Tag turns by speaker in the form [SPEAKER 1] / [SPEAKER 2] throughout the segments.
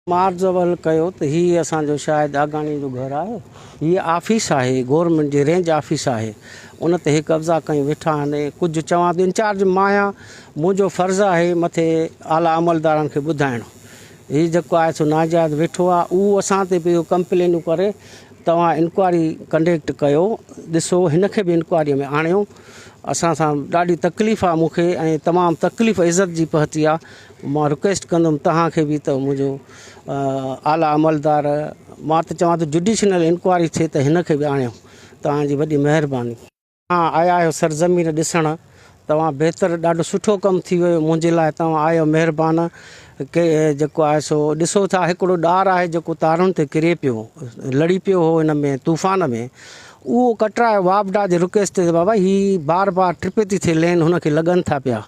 [SPEAKER 1] मार्जवल कयो त हीअ असांजो शायदि आगाणी जो घर आहे। हीअ ऑफिस आहे, गवर्नमेंट जी रेंज ऑफिस आहे। उन ते कब्ज़ा कई वेठा आहिनि। कुझु चवां थो इंचार्ज मां आहियां, मुंहिंजो फ़र्ज़ु आहे मथे आला अमलदारनि खे ॿुधाइणु। हीअ जेको आहे सो नाजाइज़ वेठो आहे, उहो असां ते पियो कंप्लेनूं करे। तव्हां इंक्वायरी कंडक्ट कयो, ॾिसो हिनखे बि इंक्वायरीअ में आणियो। असां सां ॾाढी तकलीफ़ आहे मूंखे, ऐं तमामु तकलीफ़ इज़त जी पहुती आहे। मां रिक्वेस्ट कंदुमि तव्हांखे बि त मुंहिंजो आला अमलदार, मां त चवां थो जुडिशनल इंक्वायरी थिए त हिनखे बि आणियो। तव्हांजी वॾी महिरबानी। तव्हां आया आहियो सरज़मीन ॾिसणु, तव्हां बहितरु, ॾाढो सुठो कमु थी वियो मुंहिंजे लाइ। तव्हां आयो महिरबानी। के जेको आहे सो ॾिसो था, हिकिड़ो ॾार आहे जेको तारुनि ते किरे पियो, लड़ी पियो हो हिन में तूफ़ान में। उहो कटराए वापडा जे रिक्वेस्ट ते बाबा ही बार बार ट्रिप थी थिए लेन, हुनखे लॻनि था पिया।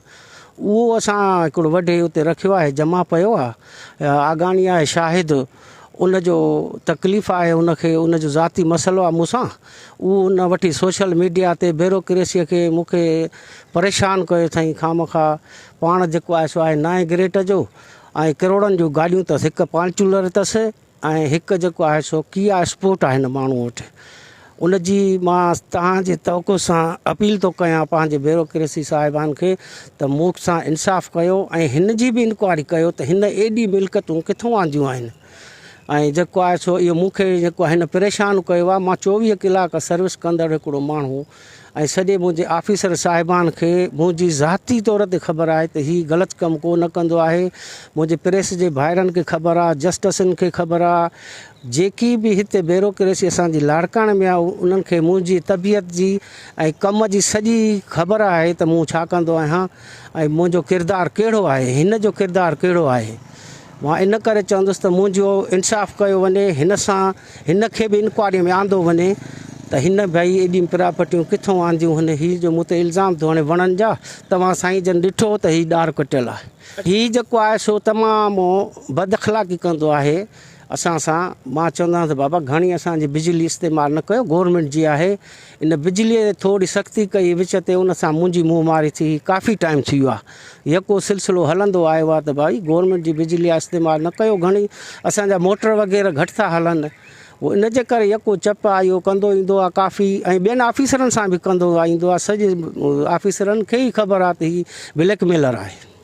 [SPEAKER 1] उहो असां हिकिड़ो वॾे उते रखियो आहे, जमा पियो आहे। आगाणी आहे शाहिद, उनजो तकलीफ़ आहे, उनखे उनजो ज़ाती मसइलो आहे मूंसां। उहो उन वठी सोशल मीडिया ते ब्यूरोक्रेसीअ खे मूंखे परेशान कयो अथई खामखा। पाण जेको आहे सो आहे 9 ग्रेड जो, ऐं करोड़नि जूं गाॾियूं अथसि। हिकु फॉर्चूनर अथसि ऐं हिकु जेको आहे सो किया स्पोर्ट आहे हिन माण्हू वटि। उनजी मां तव्हांजे तवको सां अपील थो कयां पंहिंजे ब्यूरोक्रेसी साहिबान खे त मूंसां इंसाफ़ कयो ऐं हिन जी बि इंक्वायरी कयो त हिन एॾी मिल्कियतूं किथां आंदियूं आहिनि। ऐं जेको आहे सो इहो मूंखे जेको आहे हिन परेशान कयो आहे। मां 24 कलाक सर्विस कंदड़ हिकिड़ो माण्हू, ऐं सॼे मुंहिंजे ऑफिसर साहिबान खे मुंहिंजी ज़ाती तौर ते ख़बर आहे त हीउ ग़लति कमु को न कंदो आहे। मुंहिंजे प्रेस जे भाइरनि खे ख़बर आहे, जस्टिसनि खे ख़बर आहे, जेकी बि हिते ब्यूरोक्रेसी असांजी लाड़काणे में आहे, उन्हनि खे मुंहिंजी तबियत जी ऐं कम जी सॼी ख़बर आहे त मूं छा कंदो आहियां ऐं मुंहिंजो किरदारु कहिड़ो आहे, हिन जो किरदारु कहिड़ो आहे। मां इन करे चवंदुसि त मुंहिंजो इंसाफ़ कयो वञे, हिन सां हिनखे बि इंक्वायरी में आंदो वञे त हिन भई एॾियूं प्रॉपर्टियूं किथां आंदियूं हिन। हीअ जो मूं ते इल्ज़ाम थो हणे वणनि जा, तव्हां साईं जन ॾिठो त हीउ ॾार कटियल आहे। हीअ जेको आहे सो तमामु बदअख़लाक़ी कंदो आहे असां सां। मां चवंदा त बाबा घणी असांजी बिजली इस्तेमालु न कयो, गवर्नमेंट जी आहे। इन बिजलीअ ते थोरी सख़्ती कई विच ते, उन सां मुंहिंजी मुंहुं मारी थी। काफ़ी टाइम थी वियो आहे, यको सिलसिलो हलंदो आयो आहे त भाई गवर्नमेंट जी बिजली इस्तेमालु न कयो। घणी असांजा मोटर वग़ैरह घटि था हलनि, उहो इन जे करे यको चप आहे, इहो कंदो ईंदो आहे काफ़ी। ऐं ॿियनि ऑफिसरनि सां बि कंदो ईंदो आहे। सॼे ऑफिसरनि खे ई ख़बर आहे त हीउ ब्लैकमेलर आहे।